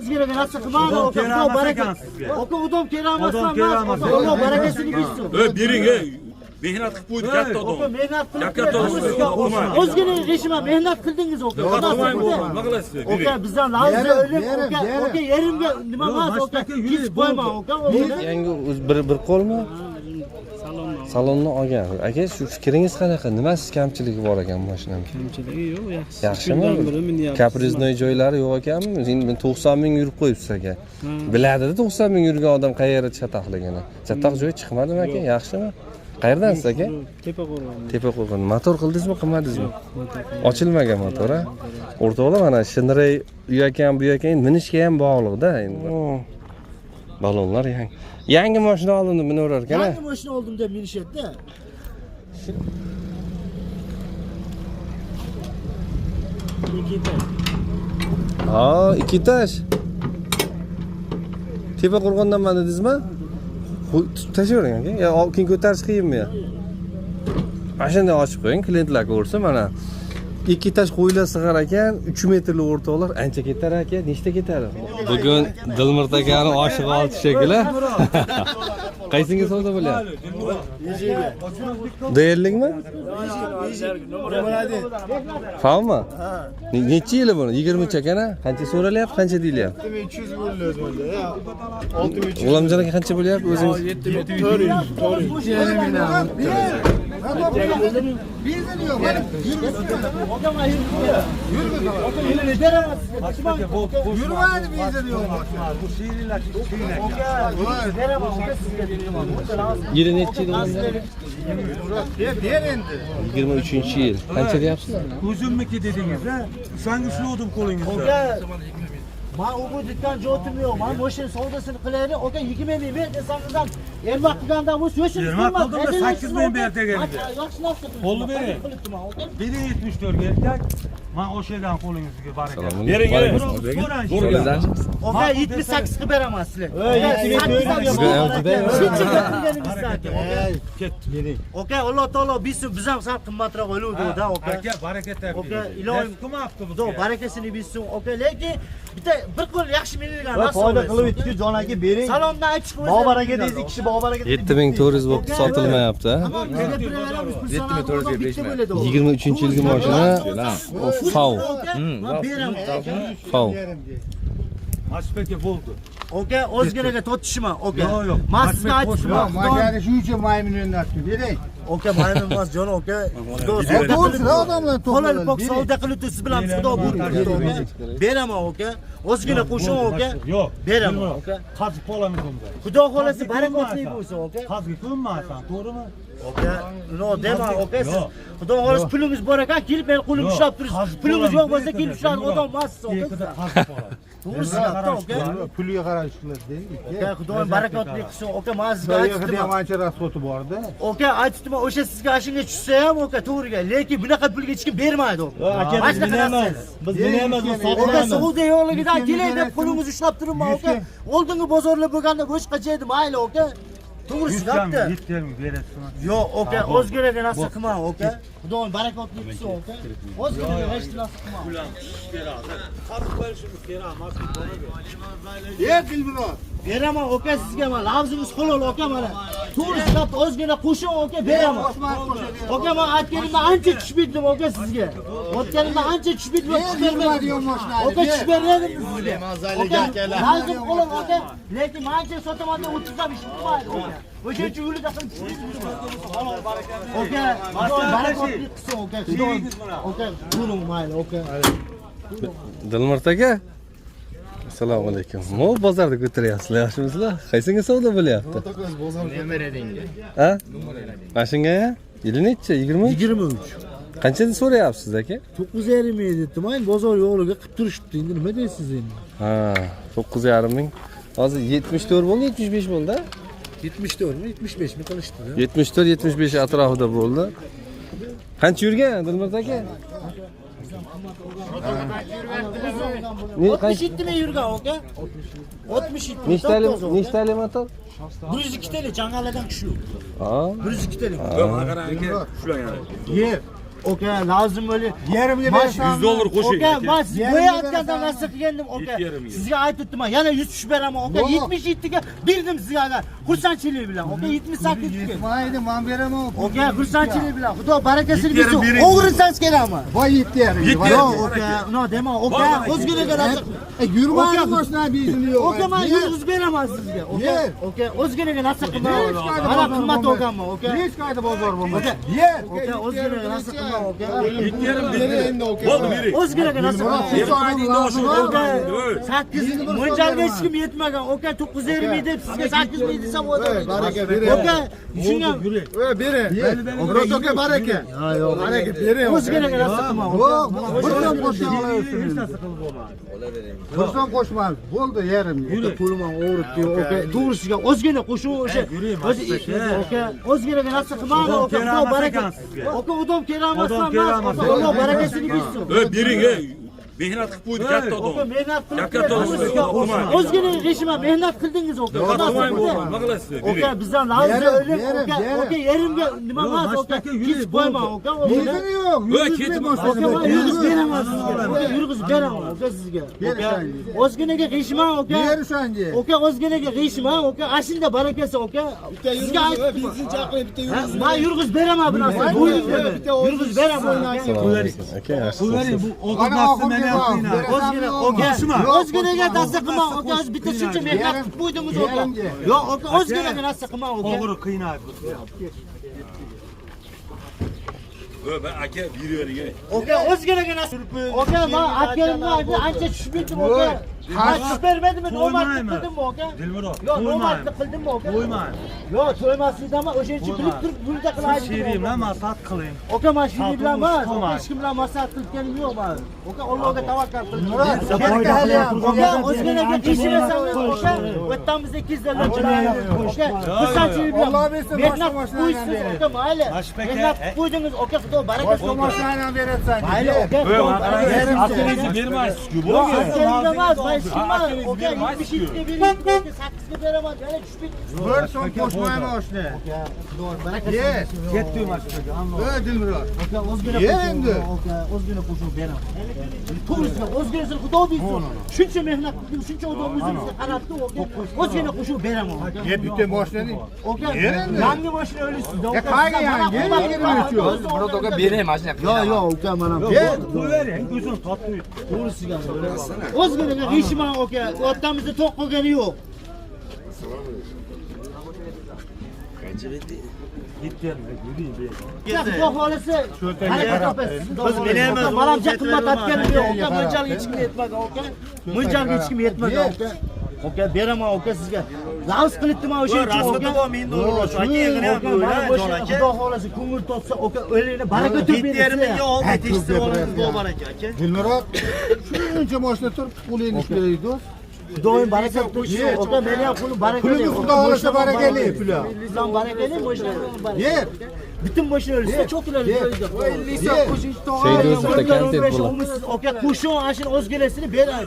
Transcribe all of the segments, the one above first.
Bizga narsa qilmadi, aka, baraka. Aka, odam keramazsan, Alloh barakasini bersin. Bering, mehnat qilib qo'ydi katta odam. Aka, mehnat qilib, o'zgina rejima mehnat qildingiz, aka. Nima qilasizlar? Aka, bizdan lazim o'lim, aka, yerimga nima emas, aka, ketib qo'yma, aka. Yangi bir qo'lmi? Salonni olgan. Aka, shu fikringiz qanaqa? Nimasiz kamchiligi bor ekan mashinam? Kamchiligi yo'q, yaxshi. Yaxshimi? Kapriznoy joylari yo'q ekanmi? Endi 90 ming yurib qo'yibsiz aka. Biladi-da 90 ming yurgan odam qayerda chatoqligini. Chatoq joy chiqmadimi aka? Yaxshimi? Qayerdansiz aka? Tepaqo'rg'on. Tepaqo'rg'on. Motor qildingizmi, qilmadingizmi? Ochilmagan motor, ha? O'rtoqlar, mana shinray u ekan, bu ekan, minishga ham bog'liq-da endi. Balonlar yangi mashina oldim, minaverar ekan. Yangi mashina oldim deb minishadi-da. Ha, ikki tash. Tepaqo'rg'ondanman dedingizmi? Tashlayvering aka. Ya, keyin ko'tarish qiyinmi? Mana shunday ochib qo'ying, klientlar ko'rsin mana. Ikki tash qo'ylar sig'ar ekan, 3 metrli o'rtoqlar ancha ketar aka. Nechta ketadi? Bugun Dilmurt akani oshig'i oldi shekilli. Qaysinga savdo bo'lyapti? Deyarlikmi? Fahm? Necha yili buni? 23 ekana? Qancha so'ralyapti, qancha deyilyapti? 300 bo'ldi o'zimda. 6300. G'ulamjon aka qancha bo'lyapti o'zingiz? 23-yil. Qancha deyapsizlar? O'zimniki dedingiz, ha? Shunga ushladim qo'lingizda. Men u dikkan jotim yo'q. Men mashina savdosini qilaylik. Aka 20 ming ber desangizdan, ermak qilganda bu so'shim. Ermak qildim 8 ming ber deganingizda. Yaxshi narsa qildim. Qo'lni bering. Bering 74 ga erkak. Men o'shadan qo'lingizga baraka. Bering. Aka 78 qilib beraman sizlar. Aka, Alloh taolo bilsin, biz ham sal qimmatroq o'luvdi-da, aka. Aka, baraka toping. Aka, ilohim qilmabdi bu. Xudo barakasini bilsin, aka. Lekin bitta bir qo'l yaxshi minilgan narsa. Foyda qilib o'tdik, jon aka bering. Salomdan aytib qo'ying. Bog' baraka deysiz, ikki kishi bog' baraka. 7400 bo'lib sotilmayapti, ha? 23-yilgi mashina. Fav. Fav. Masbeka bo'ldi. Aka, o'zginaga tortishma, aka. Yo'q. Men sizga aytdim. Mashina shuning uchun maymun o'rnatdi, bering. Aka, maymun emas, jon aka. To'g'ri, odamlar Qo'llar pok savdo qilib siz bilan xudo bo'ldi. Beraman, aka. O'zgina qo'shin, aka. Yo'q. Beraman, aka. Qazib qolamiz unda. Xudo xolasi barakotli bo'lsin, aka. Qazib ko'nmasan, to'g'rimi? Aka, no dema, aka. Xudo xolasi pulingiz bor ekan, kelib men qo'lim ushlab tursiz. Pulingiz yo'q bo'lsa, kelib ushlab odam emassiz, aka. Qazib qoladi. To'g'risi, aka. Puliga qarab qiladi, deng. Aka, xudoning barakotli qilsin, aka. Men sizga Xudoga ham aytdim. ancha rasxoti bor-da. Aka, aytdim, o'sha sizga ashunga tushsa ham, aka, to'g'riga, lekin bunaqa pulga hech kim bermaydi, aka. Aka, biz bilamiz. Biz bilamiz, biz Aka, sotmaymiz. Saudiya yo'qligidan kelay deb qo'lingizni ushlab turibman, aka. Oldingi bozorlar bo'lganda boshqa edi, mayli, aka. To'g'risi gapda. 7 ming berasizmi? Yo'q, aka, o'zgaraga narsa qilmang, aka. Xudoning barakotli qilsin, aka. O'zgaraga hech narsa qilmang. Qazib qo'yishimiz kerak, masbek Dilmurod. Beraman, aka, sizga men lafzingiz halol, aka, mana. To'g'risi gapda o'zgina qo'shin, aka, beraman. Aka, men aytganimdan ancha tushib bitdim, aka, sizga. Aytganimdan ancha tushib bitdim, tushib bermadim. Aka, tushib bermadim sizga. Aka, lazim qo'lim, aka. Lekin men ancha sotaman deb 30 dan ish qilmaydi, aka. O'sha uchun yo'lida qilib tushib. Aka, barakotli qilsin, aka. Aka, turing mayli, aka. Dilmurt aka. Assalomu alaykum. Mo bozorda ko'taryapsizlar, yaxshimisizlar? Qaysinga savdo bo'lyapti? Nima edinga? Ha? Mashinga? Yili necha? 20? 23. Qanchadan so'rayapsiz aka? 9,5 ming dedim. Men bozor yo'qligiga qilib turishibdi. Endi nima deysiz endi? Ha, 9,5 ming. Hozir 74 bo'ldi, 75 bo'ldi. 74 mi? 75 mi qilishdi? 74-75 atrofida bo'ldi. Qancha yurgan Dilmurt aka? 67 mi yurgan, aka? 67. Nechtali motor? 102 tali changallardan kuchli. Ha. 102 tali. Yo'q, qarang aka, shular yana. Yer. Oka lazım böyle. Yerimga Maş- bersan. 100 dolar qo'shing Oka aka. ben siz Yerimga bo'yayotgandan berasan. narsa qilgandim oka. Yetti yarim yil. Sizga aytib o'tdim. Yana 100 tushib beraman oka. Yo'q. 77 ga berdim sizga aka. Xursandchilik bilan oka 78 ga. Mayli, men beraman. Oka xursandchilik bilan. Xudo barakasini Yetti yarim bersin. bering. O'g'risangiz kerakmi? Voy 7 yarim. Yetti Yo'q yarim. oka, uni dema oka. Bor, O'zgalarga narsa Yurmaydi Oka- boshdan bezini yo'q. Oka men Yer. yurg'iz beraman sizga. Oka. Yer. Oka o'zgalarga narsa Hech qilmang. qayda Mana bozor qimmat bo'lmaydi. olganman oka. Hech qayda bozor bo'lmaydi. Oka. Yer. Oka o'zgalarga narsa qilmang oka. Yetti yarim berdi. Bo'ldi bering. O'zgalarga narsa qilmang. Oka, Oy. 8 mo'ljalga hech kim yetmagan. Oka 9.5 deb sizga 8 ming desam o'tadi. Baraka bering. Oka, tushungan. Bering. Murat aka baraka. Baraka bering. O'zgalarga narsa qilmang. Yo'q, birdan qo'shgan olaversin. Birdan qo'shmamiz. Bo'ldi yarim. Oka pulman o'ribdi. Oka, to'g'risiga o'zgina qo'shuv o'sha. Oka, o'zgalarga narsa qilmang. Oka, Xudo baraka. Oka, odam keramasdan emas. Oka, Alloh barakasini bersin. Bering ey. Mehnat qilib qo'ydi katta Oka odam. mehnat Katta odam. qilib o'zgina g'ishma mehnat qildingiz oka. Nima qilasizlar? Oka bizdan lazım Yerim, o'lim yerim, oka. yerim. Oka yerimga nima emas oka. Hech qo'yma oka. Bezini yo'q. Yo'q, 100 ketib ming Oka men yurg'iz boshdan. beraman sizga. Oka yurg'iz beraman oka sizga. Oka o'zginaga g'ishma oka. Ber o'shanga. Oka o'zginaga g'ishma oka. Ashinda barakasi oka. Sizga aytdim. Benzin chaqiring bitta yurg'iz. Men yurg'iz beraman bu narsa. Yurg'iz beraman. Aka yaxshi. Bu odamlar meni O'zgina oka. O'zginaga narsa qilmang oka. Biz bitta shuncha mehnat qilib qo'ydingiz oka. Yo'q oka o'zginaga narsa qilmang oka. og'ir qiynaydi. Ben aka beravering ey. Oka o'zginaga narsa. Oka men aytganimdan ancha tushib ketdim oka. Ben tushib bermadimmi? Normallik qildimmi oka? Dilmurod, Yo'q, normallik qildimmi oka? qo'ymayman. Yo'q, to'ymaslikdanmi? O'shancha bilib turib bunda qilaylik. Sherim bilan maslahat qiling. Oka men shuni bilan emas. To'g'ri. Hech kim bilan maslahat qilganim yo'q men. Oka Allohga tavakkal qildim. Oka, o'zginaga kechirasangiz oka, o'ttamizda 2 dollar chiqadi. Oka, xursandchilik bilan Alloh bersin, mehnat boshqa qo'ysiz mashinani oka, mayli. Mashpaka, Mehnat qo'ydingiz oka, Xudo baraka Boshqa mashinani ham berasan. Mayli oka. Akangizni bermaysizku. Yo'q, akangiz emas, men hech kimman. Oka, 77 ga bering, oka, 8 ga beraman. Yana tushib ketdi. Bir so'm qo'shmayman oshni. Ye. Ketdi mashinaga. Dilmurod. Oka, o'zgina Endi. oka, o'zgina qo'shib beraman. To'g'risi, o'zginasini Xudo bilsin. Shuncha mehnat qildim, shuncha odam o'zimizga qaratdi, oka. O'zgina qo'shib beraman, oka. Ye bitta mashinani. Oka, Endi. yangi mashina o'lishsiz. Ya qayga yangi? Murod aka beraymi mashina? Yo'q, oka, mana bu. Qo'yavering, o'zim totib. To'g'risiga. O'zginaga g'ishman, oka. O'rtamizda to'q qolgani yo'q. Xudo xolisi, baraka topasiz. Biz meni ham malamcha qimmat atganim yo'q, oka. Mo'ljalga hech kim yetmagan, oka. Mo'ljalga hech kim yetmagan, oka. Oka, beraman oka sizga. Lavz qilibdim o'sha uchun oka. 1000 dollar bo'lsa, aka, yig'ini ham Xudo xolisi ko'ngil topsa, oka, o'ylayni baraka to'p 7,5 mingga oldi tekisib olamiz, Xudo baraka aka. Dilmurod. Shuncha mashina turib pulingni ishlaydi do'st. Xudoyim baraka topsin. Oka, meni ham pulim barakali. Pulimiz Xudo xolisi barakali puli. Bizdan barakali, mo'shlar barakali. Yer. Bütün boşuna ölürse çok ileri koyacak. Oka kuşun aşın özgülesini beraman.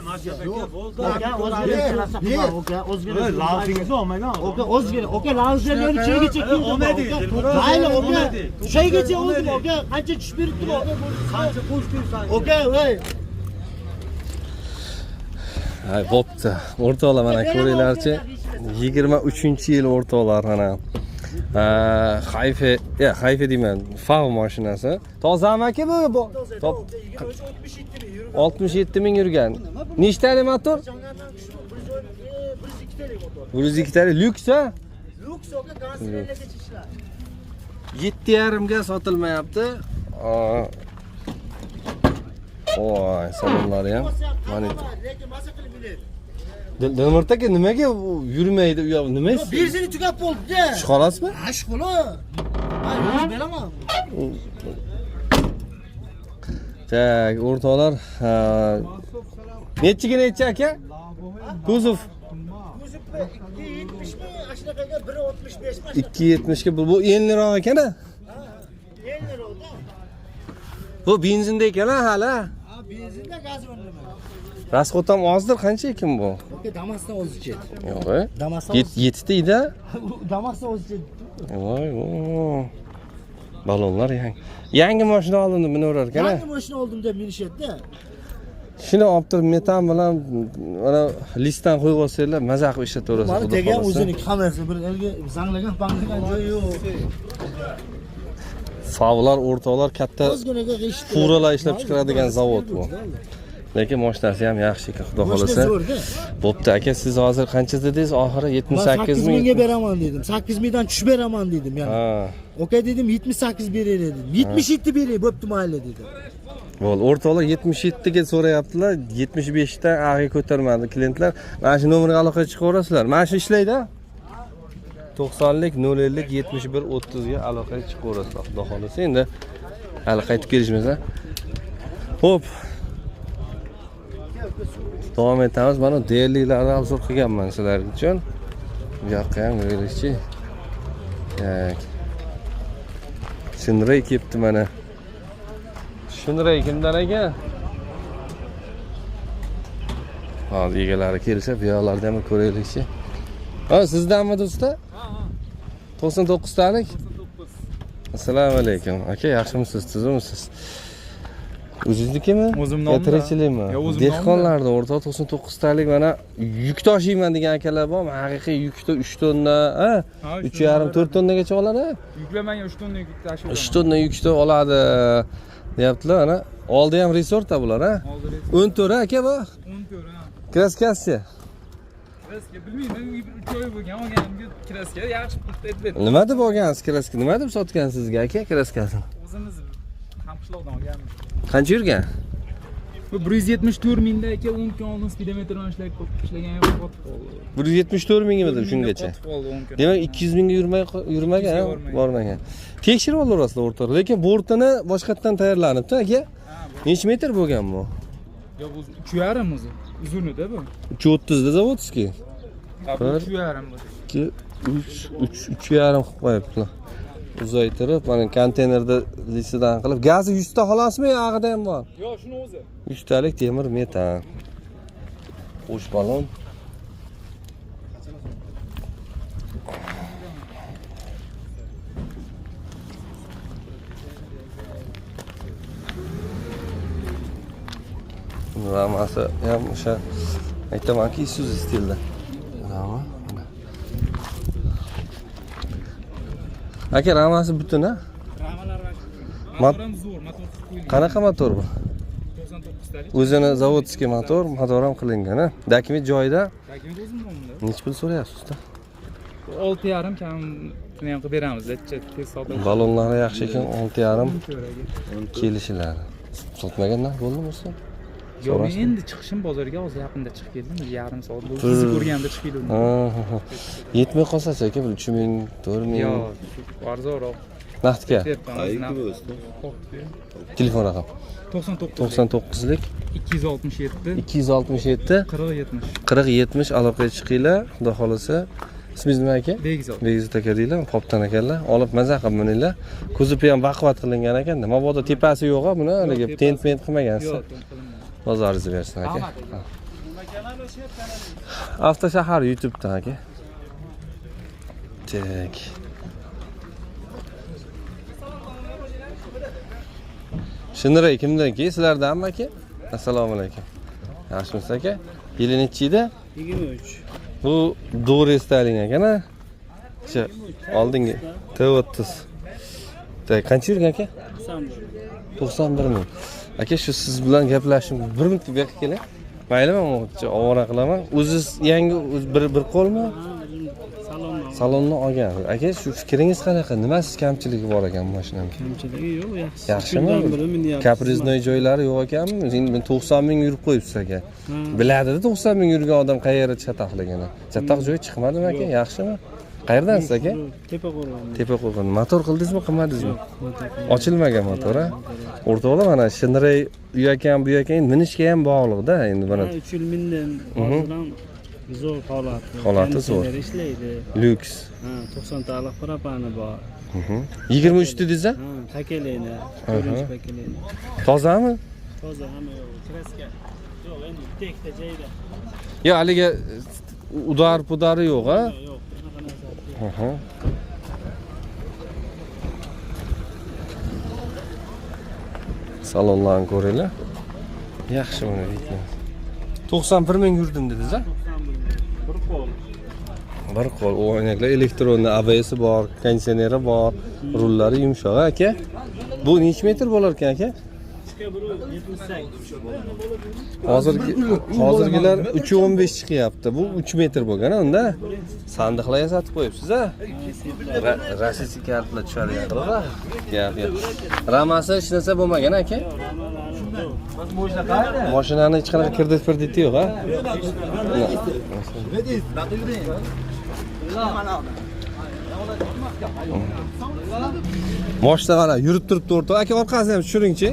Oka özgülesini nasıl kılma oka özgülesini. Lavzingiz olmagan. Oka özgüle. Oka lavzlarını çayga çekildi. Olmadı. Hayır oka. Çayga çekildi oka. Kancha tushib beribdi oka. Kancha qo'shib oka voy. Hay bo'pti. O'rtoqlar mana ko'ringlarchi. 23-yil o'rtoqlar mana. Hayfe deyman. Fav mashinasi. Tozami aka bu? Top 67 ming yurgan. Nechtali motor? 102 tali lyuks ha? Luks oka gazlarga ishlar. 7,5 ga sotilmayapti. Voy, salonlari ham. Mana Lekin masa qilib biladi. Dilmurod aka nimaga yurmaydi u yoq nima? Benzini tugab bo'ldi. Ishxonasimi? Ha, ishxona. Ha, beraman. Tak, o'rtoqlar, nechiga necha aka? Kuzov 270 mi? Ashnaqaga 165 mi? 270 ga bu yeniroq ekan-a? Yengil oldu. Bu benzinda ekan-a hali. Ha, benzinda gaz o'rnama. Rasxod ham ozdir, qancha ekan bu? Oka, Damas'dan o'zichi. Yo'q, Damas'dan 7 deydi. Damas'dan o'zichi. Voy, voy. Balonlar yangi mashina oldim minaverar ekan. Yangi mashina oldim deb minishadi. Shuni olib turib metan bilan mana listdan qo'yib olsanglar maza qilib ishlataverasiz. Mana degan o'zining kamerasi bir elga zanglagan banglagan joyi yo'q. Favlar, o'rtoqlar katta Ozginaga g'ishib. furalar ishlab chiqaradigan zavod bu. Lekin mashinasi ham yaxshi ekan, xudo xolasa. Bo'pti aka, siz hozir qancha dedingiz? Oxiri 78 ming. 8 ga beraman dedim. 8 mingdan tushib beraman dedim yani. Ha. Okey dedim 78 beray dedim. 77 beray, bo'pti mayli dedim. Bo'l, o'rtoqlar 77 ga so'rayaptilar. 75 dan ag'i ko'tarmadi klientlar. Mana shu nomerga aloqaga chiqaverasizlar. Mana shu ishlaydi. 90lik 050 71 30 ga aloqaga chiqaverasizlar. Xudo xolasa endi hali qaytib kelishmasa. Xo'p. Davom etamiz. Mana deyarlilarni obzor qilganman sizlar uchun. Bu yoqqa ham ko'rishchi. Shinray kelibdi mana. Shinray kimdan ekan? Hozir egalari kelsa, bu yoqlarda ham ko'raylikchi. Ha, sizdanmi do'stlar? 99 talik? 99. Assalomu alaykum. Aka, yaxshimisiz? Tuzimisiz? O'zingiznikimi? O'zimnommi? Yo'q, o'zimnommi. Dehqonlarda o'rtoq 99 talik mana yuk tashiyman degan akalar bor. Haqiqiy yukda 3 tonna, 3,5 4 tonnagacha oladi. Yuklamanga 3 tonna yuk tashib 3 tonna yukda oladi. Deyaptilar ana. Oldi ham resortda bular, ha? 14 aka bu. 14 ha. Kraskasi. Kraska bilmayman, 3 oy bo'lgan olganimga kraska yaxshi pul aytib. Nima deb olgansiz kraska? Nima deb sotgan sizga aka kraskasini? O'zimiz hamqishloqdan olganmiz. Qancha yurgan? Bu 174 mingda aka 10 kun oldin speedometrdan ishlagan yo'q, qotib qoldi. 174 mingmi shungacha? Qotib qoldi 10 kun. Demak 200 mingga yurmagan, bormagan. Tekshirib olaverasizlar o'rtoq. Lekin bortini boshqatdan tayyorlanibdi aka. Necha metr bo'lgan bu? Yo bu 3,5 o'zi. Uzunida bu. 330 da zavodskiy. Ha bu 3,5 bu. 2 3 3,5 qilib qo'yibdilar. Uzaytirib, mana konteynerda listidan qilib, gazi 100 ta xolasmi, yog'ida ham bor? Yo, shuni o'zi. 3 talik temir metan. Qo'sh balon. Ramasi ham o'sha aytamanki, Isuzu stilda. Rama. Aka, ramasi butun, ha? Ramalar motor ham zo'r, motor qo'yilgan. Qanaqa motor bu? 99 talik. O'zini zavodskiy motor ham qilingan, ha? Dokument joyida. Dokument o'zimda. Necha pul so'rayapsiz-da? 6,5 kam shuni ham qilib beramiz, tez savdo. Balonlari yaxshi ekan, 6,5 kelishiladi. Sotmagandan bo'ldimi o'zi? Yo'q, men endi chiqishim bozorga hozir yaqinda chiqib keldim, yarim soat bo'ldi. Sizni ko'rganda chiqib keldim. Yetmay qolsa aka, 3000, 4000. Yo'q, arzonroq. Naqdga. Telefon raqam. 99lik 267 267 40 70. 40 70 aloqaga chiqinglar. Xudo xolasa. Ismingiz nima aka? Begizod. Begizod aka deylar, Popton akalar. Olib maza qilib mininglar. Ko'zipi ham baquvvat qilingan ekan. Mabodo tepasi yo'q-a, buni haligi tent qilmagansiz. Yo'q, Bozoringiz bersin aka. Avtoshahar YouTube'dan aka. Tak. Shinray kimdanki? Sizlardanmi aka? Assalomu alaykum. Yaxshimisiz aka? Yili nechi edi? 23. Bu Dores styling ekan-a? Oldingi T30. Qancha yurgan aka? 91 ming. Aka, shu siz bilan gaplashishim 1 minut bu yoqqa keling. Maylimi? Ovora qilaman. O'zingiz yangi bir qo'lmi? Salonni olgan. Aka, shu fikringiz qanaqa? Nimasi kamchiligi bor ekan mashinam? Kamchiligi yo'q, yaxshi. Yaxshimi? Kapriznoy joylari yo'q ekanmi? Men 90 ming yurib qo'yibsiz aka. Biladi-da 90 ming yurgan odam qayerda chatoqligini. Chatoq joyi chiqmadimi aka? Yaxshimi? Qayerdansiz aka? Tepa-qo'rg'on. Motor qildingizmi, qilmadingizmi? Ochilmagan motor, ha? O'rtoqlar, mana Shinray u yoqdan bu yoqqa minishga ham bog'liq-da, endi mana 3 yil mindim. Hozirdan zo'r holati. Holati zo'r. Ishlaydi. Lyuks. 90 talik propani bor. 23 dedingiz-a? Pakeleni, 4 pakeleni. Tozami? Toza hamma yo'q. Kraska. Yo'q, endi tekda joyda. Yo, haliga udar-pudari yo'q-a? Yo'q, bunaqa narsa. Salonlarni ko'ringlar. Yaxshi buni deydi. 91 ming yurdim dedingiz a? Bir qo'l o'ynaklar elektronli ABS bor, konditsioneri bor, rullari yumshoq aka. Bu necha metr bo'lar ekan aka? Hozirgilar 3.15 chiqyapti. Bu 3 metr bo'lgan unda. Sandiqlar yasatib qo'yibsiz a? Rasisi kartlar tusharyapti. Gap. Ramasi hech narsa bo'lmagan aka. Mashinani hech qanaqa kredit yo'q a? Moshda mana yurib turibdi o'rta. Aka orqasini ham tushiringchi.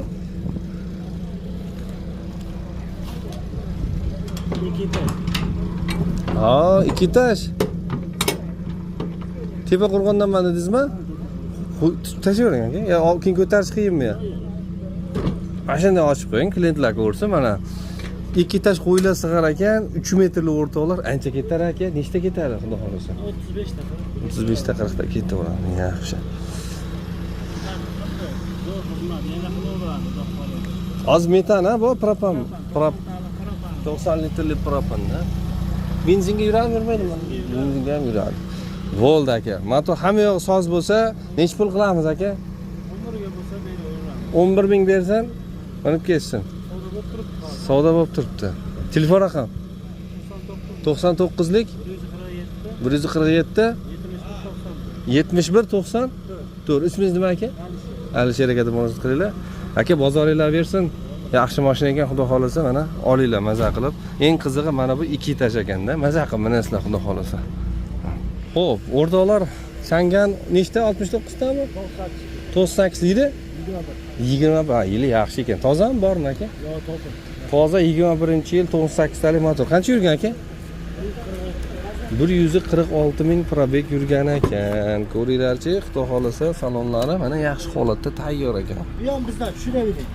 Ha, ikki tash. Tepa qo'rg'ondan mana dedingizmi? Tashlayvering aka. Ya keyin ko'tarish qiyinmi ya? Mana shunday ochib qo'ying, klientlar ko'rsin mana. Ikki tash qo'ylar sig'ar ekan, 3 metrli o'rtoqlar ancha ketar aka. Nechta ketadi, xudo xolasa? 35 ta. 35 ta 40 ta ketaveradi. Yaxshi. Az metan ha, bu propan. 90 litrli propanda. Benzinga yuradimi, yurmaydimi? Benzinga ham yuradi. Bo'ldi aka. Motor hamma yoq soz bo'lsa, nech pul qilamiz aka? 11 ming bersan, olib ketsin. Savdo bo'lib turibdi. Telefon raqam? 99lik 147 71 90. To'g'ri, ismingiz nima aka? Alisher aka deb murojaat qilinglar. Aka bozoringlar bersin. Yaxshi mashina ekan, xudo xolasa mana olinglar maza qilib. Eng qizig'i mana bu 2 tash ekanda, maza qilib minasizlar xudo xolasa. Xo'p, o'rtoqlar, Changan nechta? 69 tami? 98 yili? 21 yili yaxshi ekan. Tozami bormi aka? Yo'q, toza. Toza 21-yil 98 talik motor. Qancha yurgan aka? 146 ming probeg yurgan ekan. Ko'ringlarchi, xudo xolasa salonlari mana yaxshi holatda tayyor ekan. Bu ham bizdan tushunavering.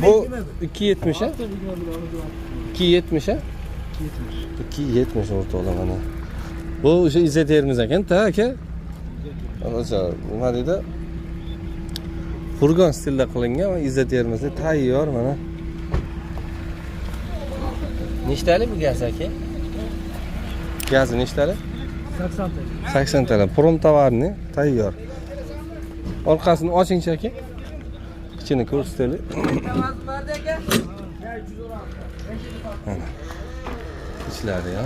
Bu 270 ha? 270 ha? 270 o'rtoqlar mana. Bu o'sha izzeterimiz ekan-da aka. O'sha nima deydi? Furgon stilda qilingan va izzeterimizni tayyor mana. Nechtalik bu gaz aka? Gazi nechtalik? 80 ta. 80 talik. Prom tovarni tayyor. Orqasini oching-chi aka. İçini ko'rsataylik. İçlari ya.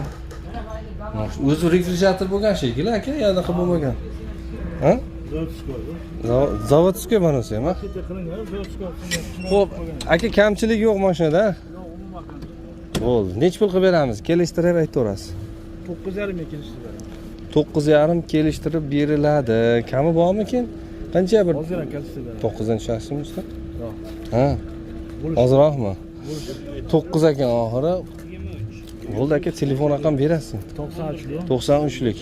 O'zi refrigerator bo'lgan shekilli aka, yo'q bo'lmagan. Ha? Zavodskiy bunisi ham. Xo'p, aka kamchilik yo'q mashinada. Bo'ldi. Nech pul qilib beramiz? Kelishtirib aytaverasiz. 9.5 kelishtirib. 9.5 kelishtirib beriladi. Kami bormikin? Qancha bir? Hozir ham kelishtirib. 9-dan tushasizmi usta? Yo'q. Ha. Ozroqmi? 9 ekan oxiri. Bo'ldi aka, telefon raqam berasiz. 93lik.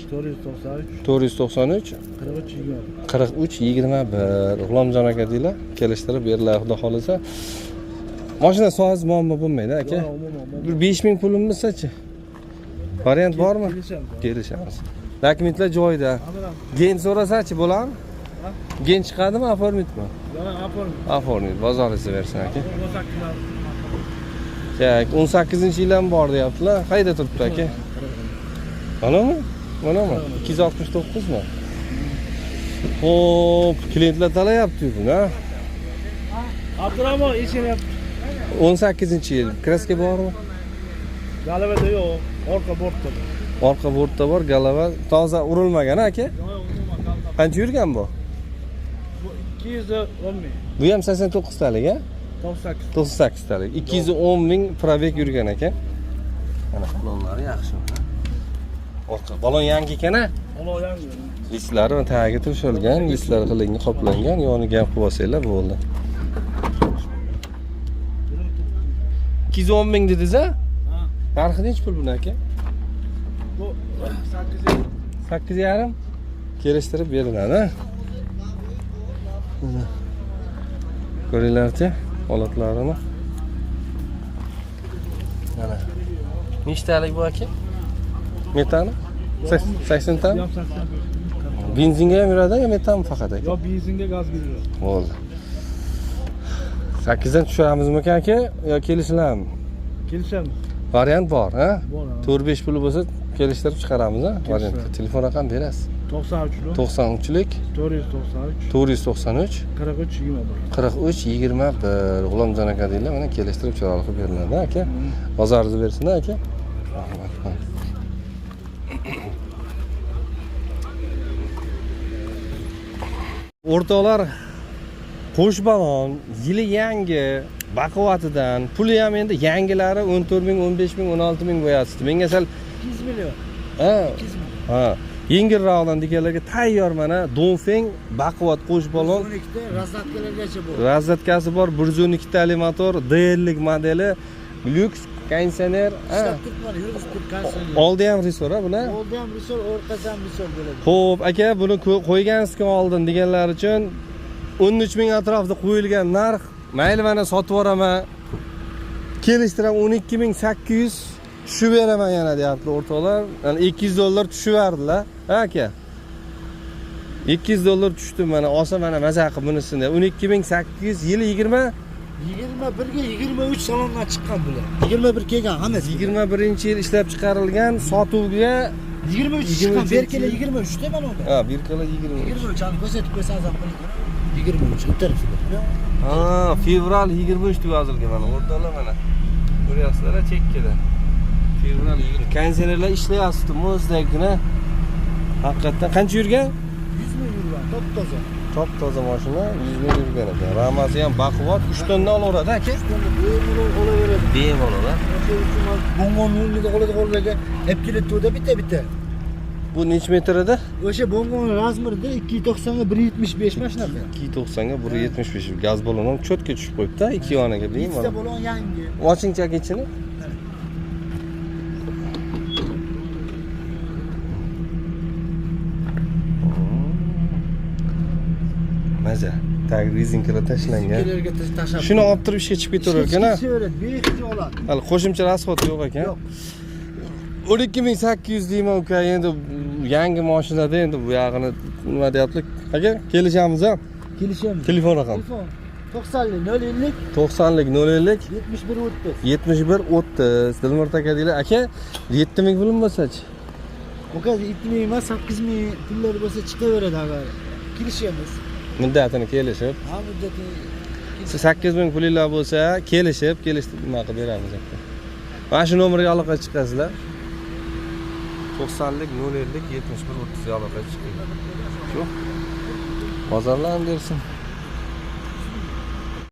493 43 21. G'ulomjon aka deylar, kelishtirib beriladi xudo xolasa. Mashina so'z muammo bo'lmaydi aka. Bir 5000 pulimiz-chi? Variant bormi? Kelishamiz. Dokumentlar joyida. Gen so'rasachi bo'ladimi? Gen chiqadimi, oformitmi? Yo'q, oformit. Bozoringizni bersin aka. 18-yil ham bor deyaptilar. Qayda turibdi aka? Manami? Manami? 269 mi? Xo'p, klientlar talayapti buni, ha? Abdurahmon eshityapti. 18-yil. Kraska bormi? Galavada yo'q, orqa bortda. Orqa bortda bor, galava toza urilmagan aka? Qancha yurgan bu? 210 ming. Bu ham 89 talik, ha? 98 talik. 210 ming probeg yurgan ekan. Mana balonlari yaxshi. Orqa balon yangi ekan-a? Balon yangi. Listlari tagiga tushilgan, listlari qilingan, qoplangan, yoniga ham qilib olsanglar bo'ldi. 210 ming dedingiz-a? Ha. Narxi nech pul buni aka? Bu 8.5. 8.5 kelishtirib beriladi. Ko'ringlarchi holatlarini. Mana. Nechtalik bu aka? Metani? 80 ta? Benzinga ham yuradi yo metanmi faqat aka? Yo benzinga, gazga yuradi. Bo'ldi. 8dan tushamizmi aka yo kelishilami? Kelishamiz. Variant bor, ha? Bor. 4-5 puli bo'lsa kelishtirib chiqaramiz, ha? Variantga. Telefon raqam berasiz. 93 93lik 493 493 43 21. 43 21 G'ulomjon aka deylar, mana kelishtirib chiroyli qilib beriladi, aka. Bozoringizni bersin, aka. Rahmat. O'rtoqlar, qo'sh balon, yili yangi, baquvvatidan, puli ham endi yangilari 14 ming, 15 ming, 16 ming bo'yapti. Menga sal 200 million. ha, 200 million. ha, yengilroqdan deganlarga tayyor mana Dongfeng baquvvat qo'sh balon. 12 ta razatkalargacha bor. Razzatkasi bor, 112 tali motor, DL-lik modeli, lyuks konditsioner. Ishlab turibman, yurg'iz turibkansan. Oldi ham risor ha buni. Oldi ham risol, orqasi ham risol bo'ladi. Xo'p, aka, buni qo'ygansiz oldin deganlar uchun 13 ming atrofida qo'yilgan narx. Mayli mana sotib yuboraman. Kelishtiram 12800 tushib beraman yana deyapti o'rtoqlar. Yani $200 tushiverdilar. Ha aka. $200 tushdi mana. Olsa mana maza qilib bunisini. 12800 yili 20 21 ga 23 salondan chiqqan bular. 21 kelgan hammasi. 21-yil ishlab chiqarilgan, sotuvga 23 chiqqan. Berkela 23 da mana unda. ha, bir kilo 23. 23 ani ko'rsatib qo'ysangiz ham bo'ladi. 23 bu tarafida. Ha, fevral 23 deb yozilgan mana. O'rtoqlar mana. Ko'ryapsizlar, chekkada. Fevral 20. Konditsionerlar ishlayapti, mo'zdagina. Haqiqatan qancha yurgan? 100 ming yurgan, top-toza. Top toza mashina 100 ming yurgan ekan. Ramasi ham baquvvat, 3 tonna olaveradi aka. Bemalol olaveradi. Bemalol ha. Bongon yo'lida qo'lga olib keladi bitta. Bu necha metr edi? O'sha bongon razmerida 290 ga 175 mana shunaqa. 290 ga 175. Gaz balon ham cho'tga tushib qo'yibdi, ikki yonaga Ikkita bemalol. balon yangi. Ochingchi ichini. Maza. Tag rezinkalar tashlangan. Kelarga tashlab. Shuni olib turib ishga chiqib ketaverar ekan ha. Severadi, bexija oladi. Hali qo'shimcha rasxod yo'q ekan. Yo'q. 12800 deyman uka, endi yangi mashinada endi bu yog'ini nima deyapti? Aka, kelishamiz ha? Kelishamiz. Telefon raqam. 90lik 050 90lik 050 71 30. 71 30. Dilmurod aka deylar. Aka, 7000 pulum bo'lsa-chi? Uka 7000 emas, 8000 pullar bo'lsa chiqaveradi agar. Kelishamiz. Muddatini kelishib. Ha, muddati 8000 pulinglar bo'lsa, kelishib nima qilib beramiz aka. Mana shu nomerga aloqa chiqasizlar. 90lik 050 71 30 aloqa chiqing. Shu. Bozorlar ham bersin.